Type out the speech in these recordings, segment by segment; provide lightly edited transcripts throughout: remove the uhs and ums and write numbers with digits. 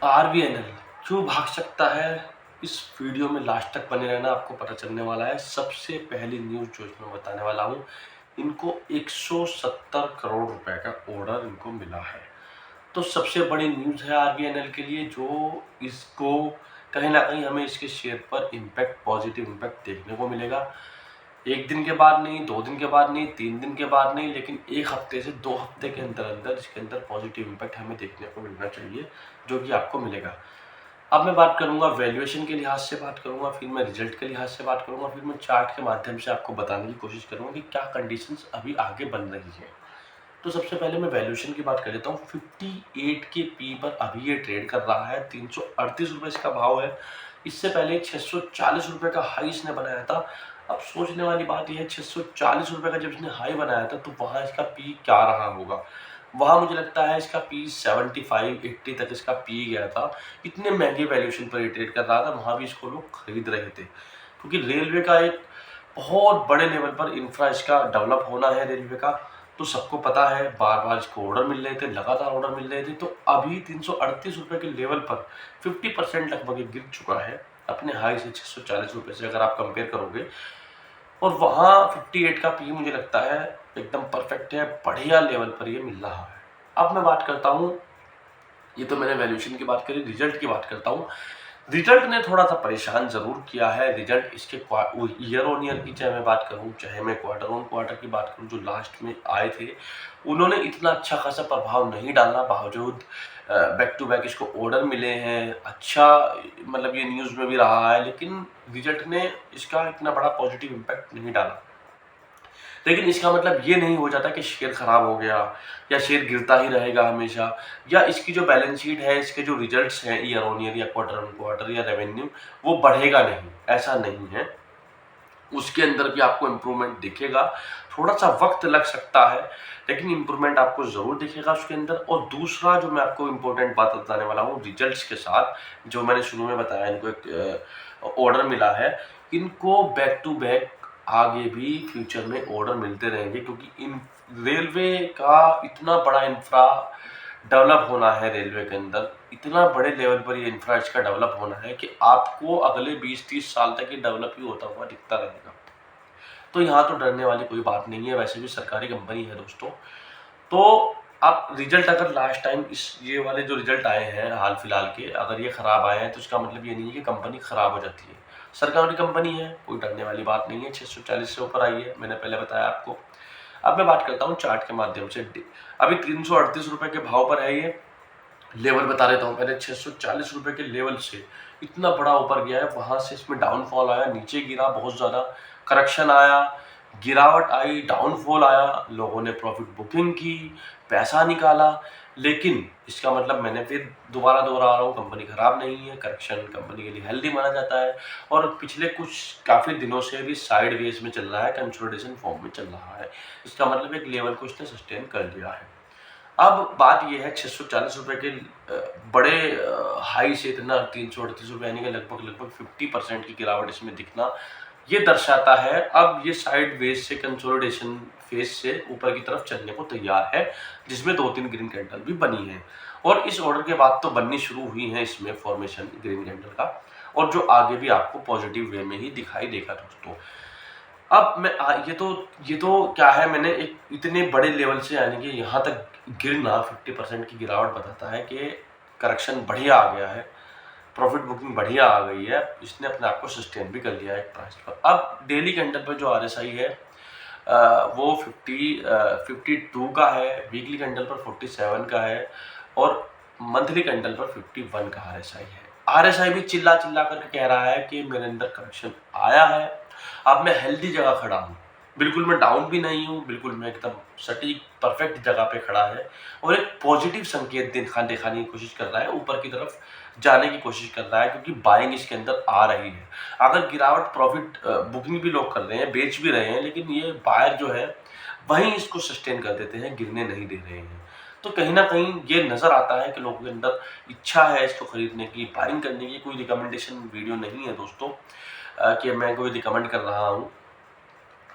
RVNL क्यों भाग सकता है, इस वीडियो में लास्ट तक बने रहना, आपको पता चलने वाला है। सबसे पहली न्यूज़ जो इसमें बताने वाला हूँ, इनको 170 करोड़ रुपए का ऑर्डर इनको मिला है। तो सबसे बड़ी न्यूज़ है आरवीएनएल के लिए, जो इसको कहीं ना कहीं हमें इसके शेयर पर इम्पैक्ट, पॉजिटिव इम्पैक्ट देखने को मिलेगा। एक दिन के बाद नहीं, 2 दिन के बाद नहीं, 3 दिन के बाद नहीं, लेकिन 1 हफ्ते से 2 हफ्ते के अंदर अंदर इसके अंदर पॉजिटिव इम्पैक्ट हमें देखने को मिलना चाहिए, जो कि आपको मिलेगा। अब मैं बात करूंगा वैल्यूएशन के लिहाज से, बात करूंगा, फिर मैं रिजल्ट के लिहाज से बात करूंगा, फिर मैं चार्ट के माध्यम से आपको बताने की कोशिश करूंगा कि क्या कंडीशंस अभी आगे बन रही है। तो सबसे पहले मैं वैल्यूएशन की बात कर लेता हूँ। 58 के पी पर अभी ये ट्रेड कर रहा है, 338 रुपये इसका भाव है। इससे पहले 640 रुपये का हाई इसने बनाया था। अब सोचने वाली बात यह है, 640 रुपये का जब इसने हाई बनाया था तो वहाँ इसका पी क्या रहा होगा। वहाँ मुझे लगता है इसका पी 75-80 तक इसका पी गया था। इतने महंगे वैल्यूएशन पर ये ट्रेड कर रहा था, वहाँ भी इसको लोग खरीद रहे थे, क्योंकि रेलवे का एक बहुत बड़े लेवल पर इंफ्रा इसका डेवलप होना है रेलवे का। तो सबको पता है, बार बार इसको ऑर्डर मिल रहे थे, लगातार ऑर्डर मिल रहे थे। तो अभी 338 रुपये के लेवल पर 50% लगभग गिर चुका है अपने हाई से, 640 रुपये से अगर आप कंपेयर करोगे। और वहाँ 58 का पी मुझे लगता है एकदम परफेक्ट है, बढ़िया लेवल पर ये मिल रहा है। अब मैं बात करता हूँ, ये तो मैंने वैल्यूएशन की बात करी, रिजल्ट की बात करता हूँ। रिजल्ट ने थोड़ा सा परेशान जरूर किया है। रिजल्ट इसके ईयर ऑन ईयर की चाहे मैं बात करूं, चाहे मैं क्वार्टर ऑन क्वार्टर की बात करूं, जो लास्ट में आए थे उन्होंने इतना अच्छा खासा प्रभाव नहीं डाला। बावजूद बैक टू बैक इसको ऑर्डर मिले हैं, अच्छा मतलब ये न्यूज़ में भी रहा है, लेकिन रिजल्ट ने इसका इतना बड़ा पॉजिटिव इम्पैक्ट नहीं डाला। लेकिन इसका मतलब ये नहीं हो जाता कि शेयर खराब हो गया या शेयर गिरता ही रहेगा हमेशा, या इसकी जो बैलेंस शीट है, इसके जो रिजल्ट्स हैं ईयर ऑन ईयर या क्वार्टर ऑन क्वार्टर या रेवेन्यू, वो बढ़ेगा नहीं, ऐसा नहीं है। उसके अंदर भी आपको इम्प्रूवमेंट दिखेगा, थोड़ा सा वक्त लग सकता है, लेकिन इम्प्रूवमेंट आपको ज़रूर दिखेगा उसके अंदर। और दूसरा जो मैं आपको इम्पोर्टेंट बात बताने वाला हूँ रिजल्ट्स के साथ, जो मैंने शुरू में बताया, इनको एक ऑर्डर मिला है, इनको बैक टू बैक आगे भी फ्यूचर में ऑर्डर मिलते रहेंगे, क्योंकि इन रेलवे का इतना बड़ा इंफ्रा डेवलप होना है, रेलवे के अंदर इतना बड़े लेवल पर ये इंफ्रा इसका डेवलप होना है कि आपको अगले 20-30 साल तक ये डेवलप ही होता हुआ दिखता रहेगा। तो यहाँ तो डरने वाली कोई बात नहीं है, वैसे भी सरकारी कंपनी है दोस्तों। तो आप रिजल्ट अगर लास्ट टाइम इस ये वाले जो रिजल्ट आए हैं हाल फिलहाल के, अगर ये खराब आए हैं तो इसका मतलब ये नहीं है कि कंपनी खराब हो जाती है। सरकारी कंपनी है, कोई डरने वाली बात नहीं है। 640 से ऊपर आई है, मैंने पहले बताया आपको। अब मैं बात करता हूँ चार्ट के माध्यम से। अभी 338 रुपये के भाव पर है ये। लेवल बता देता हूँ पहले, 640 रुपये के लेवल से इतना बड़ा ऊपर गया है, वहाँ से इसमें डाउनफॉल आया, नीचे गिरा, बहुत ज़्यादा करेक्शन आया, गिरावट आई, डाउनफॉल आया, लोगों ने प्रॉफिट बुकिंग की, पैसा निकाला। लेकिन इसका मतलब, मैंने फिर दोबारा दोहरा रहा हूँ, कंपनी खराब नहीं है, करेक्शन कंपनी के लिए हेल्दी माना जाता है। और पिछले कुछ काफ़ी दिनों से भी साइड वेज में चल रहा है, कंसोलिडेशन फॉर्म में चल रहा है। इसका मतलब एक लेवल को इसने सस्टेन कर लिया है। अब बात यह है, 640 रुपये के बड़े हाई से इतना 338 रुपये, यानी कि लगभग 50% की गिरावट इसमें दिखना, ये दर्शाता है अब ये साइड वेज से कंसोलिडेशन फेज से ऊपर की तरफ चलने को तैयार है, जिसमें 2-3 ग्रीन कैंडल भी बनी है। और इस ऑर्डर के बाद तो बननी शुरू हुई है इसमें फॉर्मेशन ग्रीन कैंडल का, और जो आगे भी आपको पॉजिटिव वे में ही दिखाई देगा दोस्तों। अब मैं ये तो क्या है, मैंने एक इतने बड़े लेवल से, यानी कि यहाँ तक गिरना, 50% की गिरावट बताता है कि करेक्शन बढ़िया आ गया है, प्रॉफिट बुकिंग बढ़िया आ गई है, इसने अपने आप को सस्टेन भी कर लिया है एक प्राइस पर। अब डेली कैंडल पर जो आरएसआई है वो 52 का है, वीकली कैंडल पर 47 का है, और मंथली कैंडल पर 51 का आरएसआई है। आरएसआई भी चिल्ला चिल्ला करके कह रहा है कि मेरे अंदर करेक्शन आया है, अब मैं हेल्दी जगह खड़ा हूँ, बिल्कुल मैं डाउन भी नहीं हूँ, बिल्कुल मैं एकदम सटीक परफेक्ट जगह पे खड़ा है, और एक पॉजिटिव संकेत दिखाने की कोशिश कर रहा है, ऊपर की तरफ जाने की कोशिश कर रहा है, क्योंकि बाइंग इसके अंदर आ रही है। अगर गिरावट, प्रॉफिट बुकिंग भी लोग कर रहे हैं, बेच भी रहे हैं, लेकिन ये बायर जो है वहीं इसको सस्टेन कर देते हैं, गिरने नहीं दे रहे हैं। तो कहीं ना कहीं ये नज़र आता है कि लोगों के अंदर इच्छा है इसको खरीदने की, बाइंग करने की। कोई रिकमेंडेशन वीडियो नहीं है दोस्तों कि मैं कोई रिकमेंड कर रहा हूँ।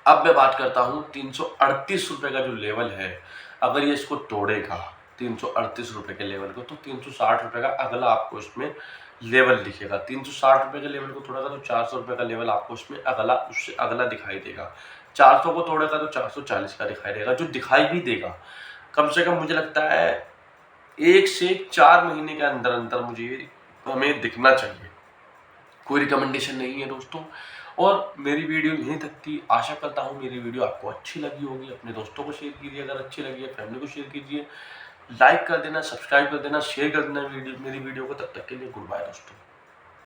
अब मैं बात करता हूँ 338 रुपये का जो लेवल है, अगर ये इसको तोड़ेगा ₹338 के लेवल को, तो ₹360 का अगला आपको इसमें लेवल दिखेगा। ₹360 के लेवल को तोड़ेगा तो ₹400 का लेवल आपको इसमें अगला, उससे अगला दिखाई देगा। 400 को तोड़ेगा तो 440 का दिखाई देगा, जो दिखाई भी देगा। कम से कम मुझे लगता है 1 से 4 महीने के अंदर अंदर मुझे हमें दिखना चाहिए। कोई रिकमेंडेशन नहीं है दोस्तों। और मेरी वीडियो यहीं तक थी। आशा करता हूँ मेरी वीडियो आपको अच्छी लगी होगी। अपने दोस्तों को शेयर कीजिए अगर अच्छी लगी है, फैमिली को शेयर कीजिए, लाइक कर देना, सब्सक्राइब कर देना, शेयर कर देना मेरी वीडियो को। तब तक के लिए गुड बाय दोस्तों।